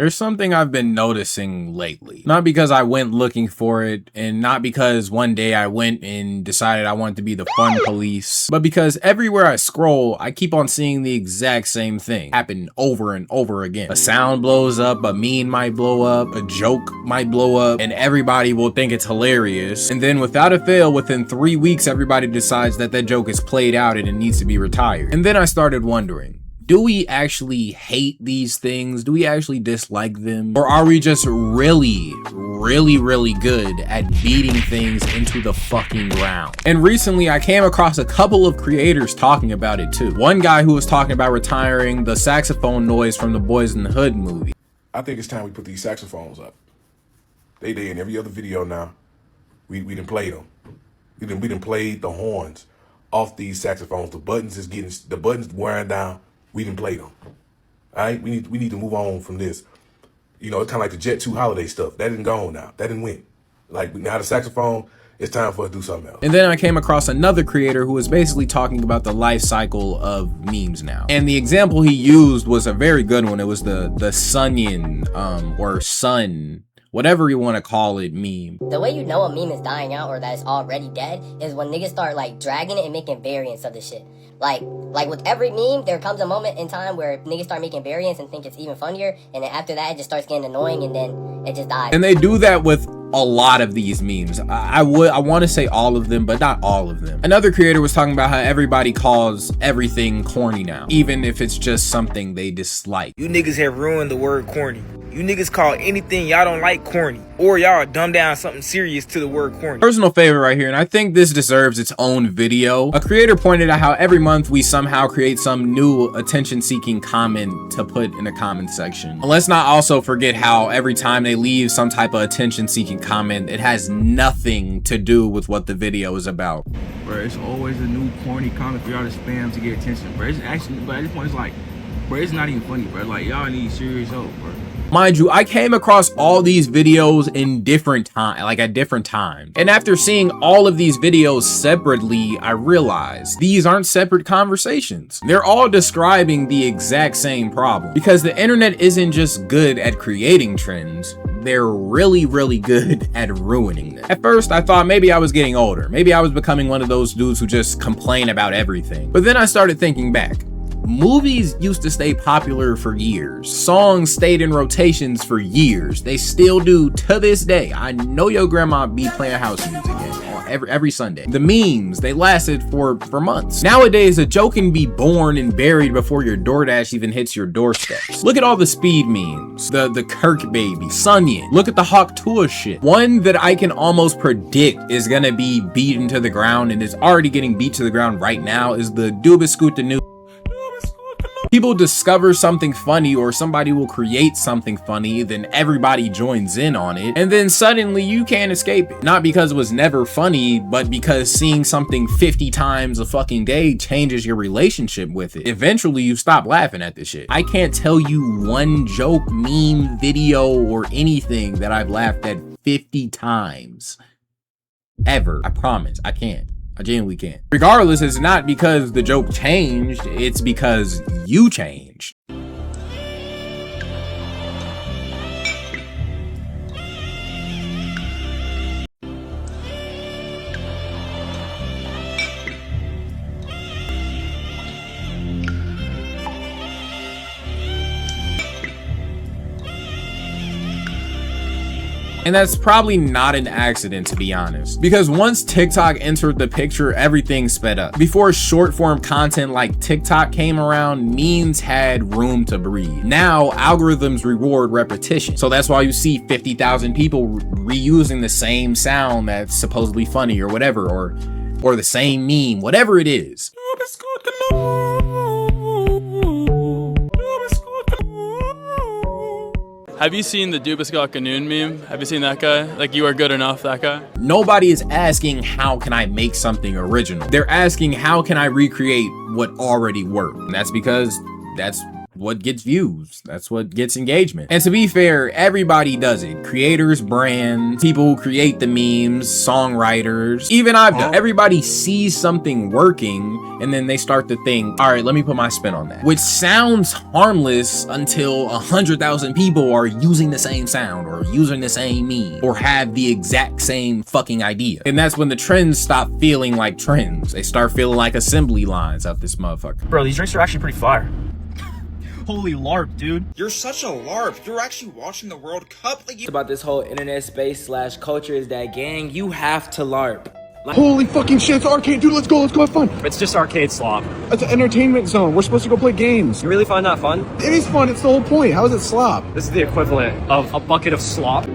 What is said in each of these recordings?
There's something I've been noticing lately. Not because I went looking for it, and not because one day I went and decided I wanted to be the fun police, but because everywhere I scroll, I keep on seeing the exact same thing happen over and over again. A sound blows up, a meme might blow up, a joke might blow up, and everybody will think it's hilarious. And then without a fail, within 3 weeks, everybody decides that that joke is played out and it needs to be retired. And then I started wondering, do we actually hate these things? Do we actually dislike them? Or are we just really good at beating things into the fucking ground? And recently I came across a couple of creators talking about it too. One guy who was talking about retiring the saxophone noise from the Boys in the Hood movie. I think it's time we put these saxophones up. They in every other video now. We done played them. We done played the horns off these saxophones. The buttons wearing down. We didn't play them. All right, we need to move on from this. You know, it's kind of like the Jet 2 holiday stuff. That didn't go on now. That didn't win. Like now the saxophone, it's time for us to do something else. And then I came across another creator who was basically talking about the life cycle of memes now. And the example he used was a very good one. It was the Sunyan or Sun, whatever you want to call it, meme. The way you know a meme is dying out or that it's already dead is when niggas start like dragging it and making variants of the shit. Like with every meme, there comes a moment in time where niggas start making variants and think it's even funnier, and then after that, it just starts getting annoying, and then it just dies. And they do that with a lot of these memes. I want to say all of them, but not all of them. Another creator was talking about how everybody calls everything corny now, even if it's just something they dislike. You niggas have ruined the word corny. You niggas call anything y'all don't like corny, or y'all dumb down something serious to the word corny. Personal favorite right here, and I think this deserves its own video. A creator pointed out how every month we somehow create some new attention-seeking comment to put in a comment section. And let's not also forget how every time they leave some type of attention-seeking comment, it has nothing to do with what the video is about. Bro, it's always a new corny comment for y'all to spam to get attention, bro. It's actually, but at this point, it's like, bro, it's not even funny, bro. Like, y'all need serious help, bro. Mind you, I came across all these videos in different time, like at different times. And after seeing all of these videos separately, I realized these aren't separate conversations. They're all describing the exact same problem, because the internet isn't just good at creating trends. They're really good at ruining them. At first, I thought maybe I was getting older. Maybe I was becoming one of those dudes who just complain about everything. But then I started thinking back. Movies used to stay popular for years. Songs stayed in rotations for years. They still do to this day. I know your grandma be playing house music every Sunday. The memes, they lasted for months. Nowadays, a joke can be born and buried before your DoorDash even hits your doorstep. Look at all the Speed memes, the Kirk baby, Sunyan. Look at the Hawk Tour shit. One that I can almost predict is gonna be beaten to the ground and is already getting beat to the ground right now is the Dubascoot the New. People discover something funny, or somebody will create something funny, then everybody joins in on it, and then suddenly you can't escape it. Not because it was never funny, but because seeing something 50 times a fucking day changes your relationship with it. Eventually you stop laughing at this shit. I can't tell you one joke, meme, video, or anything that I've laughed at 50 times. Ever. I promise. I can't. I genuinely can't. Regardless, it's not because the joke changed, it's because you changed. And that's probably not an accident, to be honest, because once TikTok entered the picture, everything sped up. Before short form content like TikTok came around, memes had room to breathe. Now algorithms reward repetition. So that's why you see 50,000 people reusing the same sound that's supposedly funny or whatever, or the same meme, whatever it is. Have you seen the Dubascoot Canoon meme? Have you seen that guy? Like, you are good enough, that guy? Nobody is asking, how can I make something original? They're asking, how can I recreate what already worked? And that's because that's what gets views. That's what gets engagement. And to be fair, everybody does it. Creators, brands, people who create the memes, songwriters, even I've done. Everybody sees something working and then they start to think, all right, let me put my spin on that. Which sounds harmless until 100,000 people are using the same sound or using the same meme or have the exact same fucking idea. And that's when the trends stop feeling like trends. They start feeling like assembly lines out this motherfucker. Bro, these drinks are actually pretty fire. Holy LARP, dude. You're such a LARP. You're actually watching the World Cup. Like, About this whole internet space / culture is that, gang, you have to LARP. Holy fucking shit, it's arcade, dude, let's go have fun. It's just arcade slop. It's an entertainment zone, we're supposed to go play games. You really find that fun? It is fun, it's the whole point, how is it slop? This is the equivalent of a bucket of slop.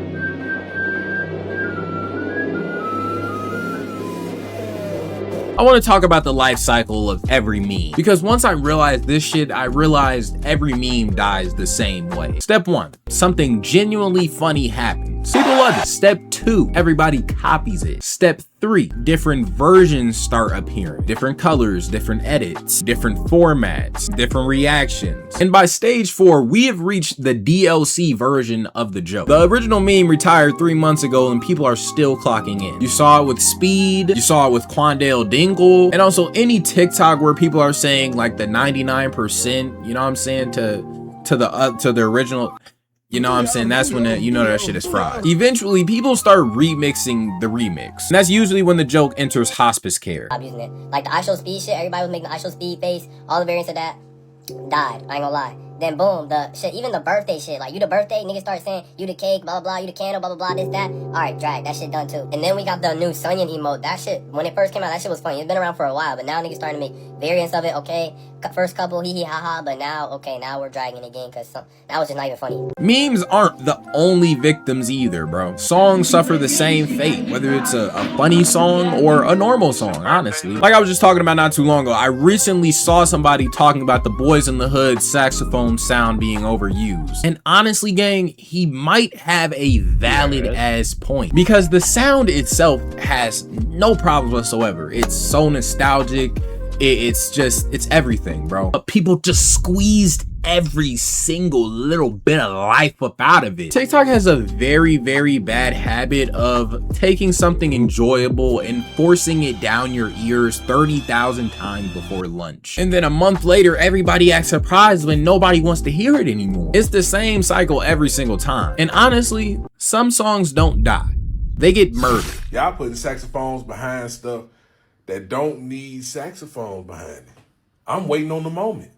I want to talk about the life cycle of every meme, because once I realized this shit, I realized every meme dies the same way. Step 1, something genuinely funny happens. People love it. Step 2, everybody copies it. Step 3, different versions start appearing. Different colors, different edits, different formats, different reactions. And by stage 4, we have reached the DLC version of the joke. The original meme retired 3 months ago and people are still clocking in. You saw it with Speed, you saw it with Quandale Dingle, and also any TikTok where people are saying like the 99%, you know what I'm saying, to the original. You know what I'm saying? That's when you know that shit is fraud. Eventually, people start remixing the remix. And that's usually when the joke enters hospice care. Stop using it. Like the I Show Speed shit, everybody was making the I Show Speed face. All the variants of that died. I ain't gonna lie. Then boom, the shit, even the birthday shit, like you the birthday, niggas start saying you the cake, blah, blah, blah, you the candle, blah, blah, blah, this, that. Alright, drag, that shit done too. And then we got the new Sunyan emote. That shit, when it first came out, that shit was funny. It's been around for a while, but now niggas starting to make variants of it, okay? First couple, hee hee ha ha, but now, okay, now we're dragging again, cause that was just not even funny. Memes aren't the only victims either, bro. Songs suffer the same fate, whether it's a funny song or a normal song, honestly. Like I was just talking about not too long ago, I recently saw somebody talking about the Boys in the Hood saxophone sound being overused. And honestly, gang, he might have a valid ass point, because the sound itself has no problems whatsoever. It's so nostalgic. It's everything, bro. But people just squeezed every single little bit of life up out of it. TikTok has a very, very bad habit of taking something enjoyable and forcing it down your ears 30,000 times before lunch. And then a month later, everybody acts surprised when nobody wants to hear it anymore. It's the same cycle every single time. And honestly, some songs don't die. They get murdered. Y'all putting saxophones behind stuff that don't need saxophones behind it. I'm waiting on the moment.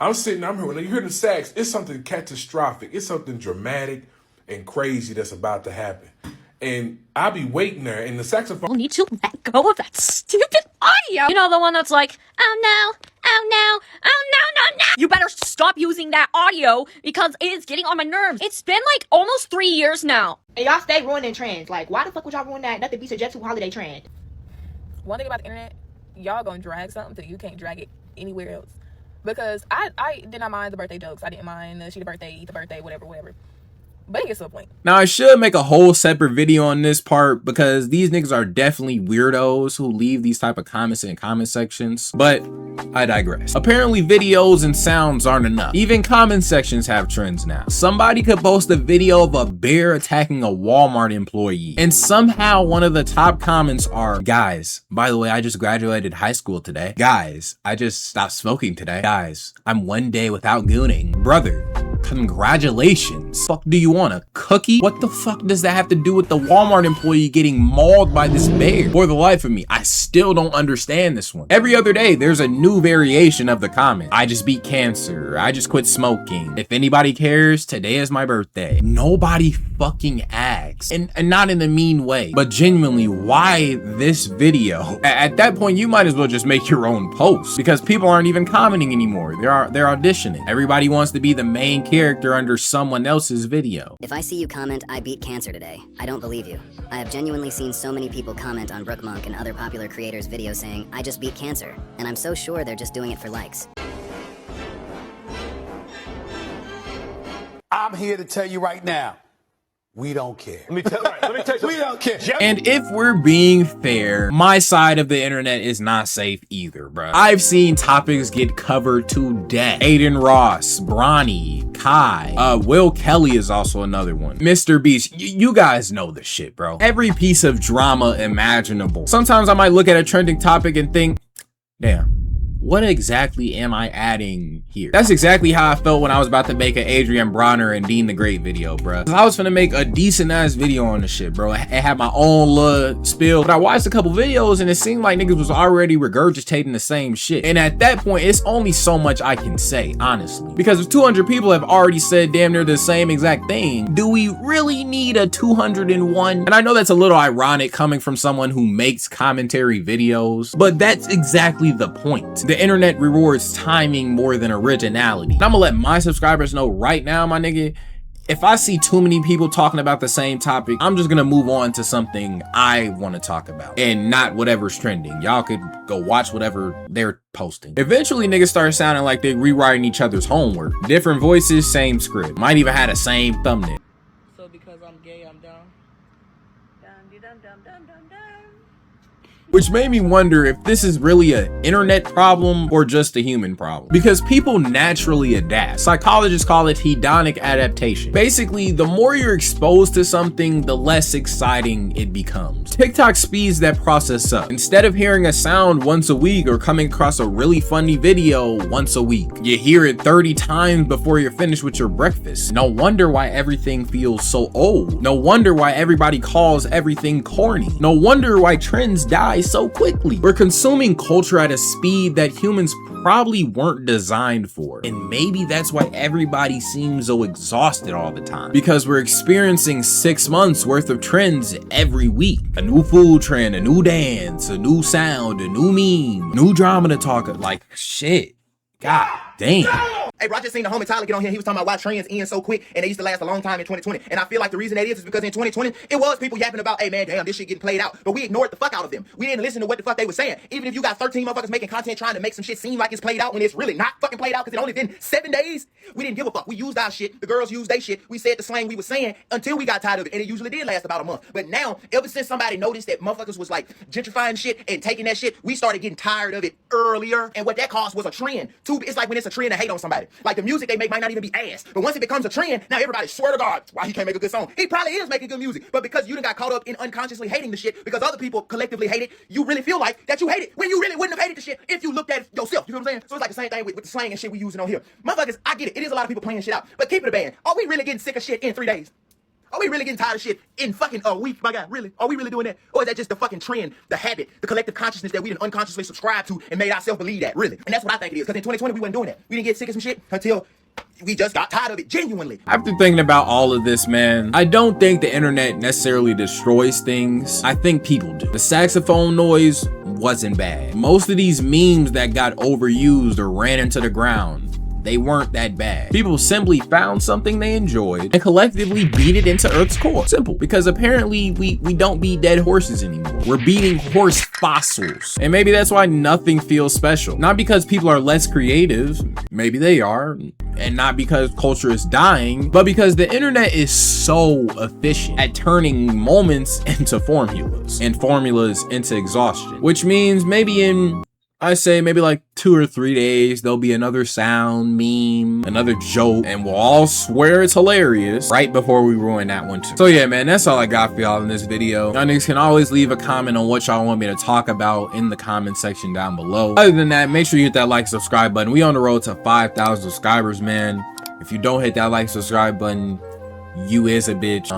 I'm here, when you hear the sax, it's something catastrophic. It's something dramatic and crazy that's about to happen. And I'll be waiting there, and the saxophone... We'll need to let go of that stupid audio. You know, the one that's like, oh no, oh no, oh no, no, no. You better stop using that audio because it is getting on my nerves. It's been like almost 3 years now. And y'all stay ruining trends. Like, why the fuck would y'all ruin that Nothing Beats a Jet 2 holiday trend? One thing about the internet, y'all gonna drag something till you can't drag it anywhere else. Because I did not mind the birthday jokes. I didn't mind the she the birthday, eat the birthday, whatever. But it gets to a point. Now, I should make a whole separate video on this part because these niggas are definitely weirdos who leave these type of comments in comment sections, but I digress. Apparently, videos and sounds aren't enough. Even comment sections have trends now. Somebody could post a video of a bear attacking a Walmart employee, and somehow one of the top comments are, guys, by the way, I just graduated high school today. Guys, I just stopped smoking today. Guys, I'm 1 day without gooning. Brother, congratulations. Fuck do you want, a cookie? What the fuck does that have to do with the Walmart employee getting mauled by this bear? For the life of me, I still don't understand this one. Every other day, there's a new variation of the comment. I just beat cancer. I just quit smoking. If anybody cares, today is my birthday. Nobody fucking asks. And not in a mean way, but genuinely, why this video? At that point, you might as well just make your own post because people aren't even commenting anymore. They're auditioning. Everybody wants to be the main character under someone else's video. If I see you comment, I beat cancer today, I don't believe you. I have genuinely seen so many people comment on Brooke Monk and other popular creators' videos saying, I just beat cancer, and I'm so sure they're just doing it for likes. I'm here to tell you right now, We don't care. Let me tell you something. We don't care. And if we're being fair, my side of the internet is not safe either, bro. I've seen topics get covered to death. Aiden Ross, Bronny, Kai, Will Kelly is also another one. Mr. Beast, you guys know the shit, bro. Every piece of drama imaginable. Sometimes I might look at a trending topic and think, damn, what exactly am I adding here? That's exactly how I felt when I was about to make an Adrian Bronner and Dean the Great video, bro. I was finna make a decent ass video on the shit, bro. It had my own little spill, but I watched a couple videos and it seemed like niggas was already regurgitating the same shit. And at that point, it's only so much I can say, honestly. Because if 200 people have already said damn near the same exact thing, do we really need a 201? And I know that's a little ironic coming from someone who makes commentary videos, but that's exactly the point. The internet rewards timing more than originality. And I'm gonna let my subscribers know right now, my nigga, if I see too many people talking about the same topic, I'm just gonna move on to something I want to talk about and not whatever's trending. Y'all could go watch whatever they're posting. Eventually niggas start sounding like they rewriting each other's homework. Different voices, same script. Might even have the same thumbnail. So because I'm gay, I'm down. Which made me wonder if this is really an internet problem or just a human problem. Because people naturally adapt. Psychologists call it hedonic adaptation. Basically, the more you're exposed to something, the less exciting it becomes. TikTok speeds that process up. Instead of hearing a sound once a week or coming across a really funny video once a week, you hear it 30 times before you're finished with your breakfast. No wonder why everything feels so old. No wonder why everybody calls everything corny. No wonder why trends die so quickly. We're consuming culture at a speed that humans probably weren't designed for. And maybe that's why everybody seems so exhausted all the time. Because we're experiencing 6 months worth of trends every week. A new food trend, a new dance, a new sound, a new meme, new drama to talk about. Like, shit. God damn. Hey, bro, I just seen the homie Tyler get on here. He was talking about why trends end so quick and they used to last a long time in 2020. And I feel like the reason that is because in 2020, it was people yapping about, hey, man, damn, this shit getting played out. But we ignored the fuck out of them. We didn't listen to what the fuck they were saying. Even if you got 13 motherfuckers making content trying to make some shit seem like it's played out when it's really not fucking played out because it only been 7 days, we didn't give a fuck. We used our shit. The girls used their shit. We said the slang we were saying until we got tired of it. And it usually did last about a month. But now, ever since somebody noticed that motherfuckers was like gentrifying shit and taking that shit, we started getting tired of it earlier. And what that caused was a trend. It's like when it's a trend to hate on somebody. Like the music they make might not even be ass. But once it becomes a trend, now everybody swear to God, why he can't make a good song. He probably is making good music. But because you done got caught up in unconsciously hating the shit because other people collectively hate it, you really feel like that you hate it when you really wouldn't have hated the shit if you looked at it yourself. You know what I'm saying? So it's like the same thing with the slang and shit we using on here. Motherfuckers, I get it. It is a lot of people playing shit out. But keep it a band. Are we really getting sick of shit in 3 days? Are we really getting tired of shit in fucking a week, my guy? Really? Are we really doing that? Or is that just the fucking trend, the habit, the collective consciousness that we didn't unconsciously subscribe to and made ourselves believe that? Really? And that's what I think it is. Because in 2020, we weren't doing that. We didn't get sick of some shit until we just got tired of it, genuinely. After thinking about all of this, man, I don't think the internet necessarily destroys things. I think people do. The saxophone noise wasn't bad. Most of these memes that got overused or ran into the ground, they weren't that bad. People simply found something they enjoyed and collectively beat it into Earth's core. Simple. Because apparently we don't beat dead horses anymore. We're beating horse fossils. And maybe that's why nothing feels special. Not because people are less creative, maybe they are, and not because culture is dying, but because the internet is so efficient at turning moments into formulas and formulas into exhaustion. Which means maybe in, I say maybe like 2 or 3 days, there'll be another sound, meme, another joke, and we'll all swear it's hilarious right before we ruin that one too. So yeah, man, that's all I got for y'all in this video. Y'all niggas can always leave a comment on what y'all want me to talk about in the comment section down below. Other than that, make sure you hit that like, subscribe button. We on the road to 5,000 subscribers, man. If you don't hit that like, subscribe button, you is a bitch.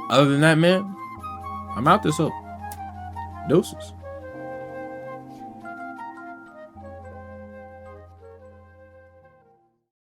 Other than that, man, I'm out this up. Deuces.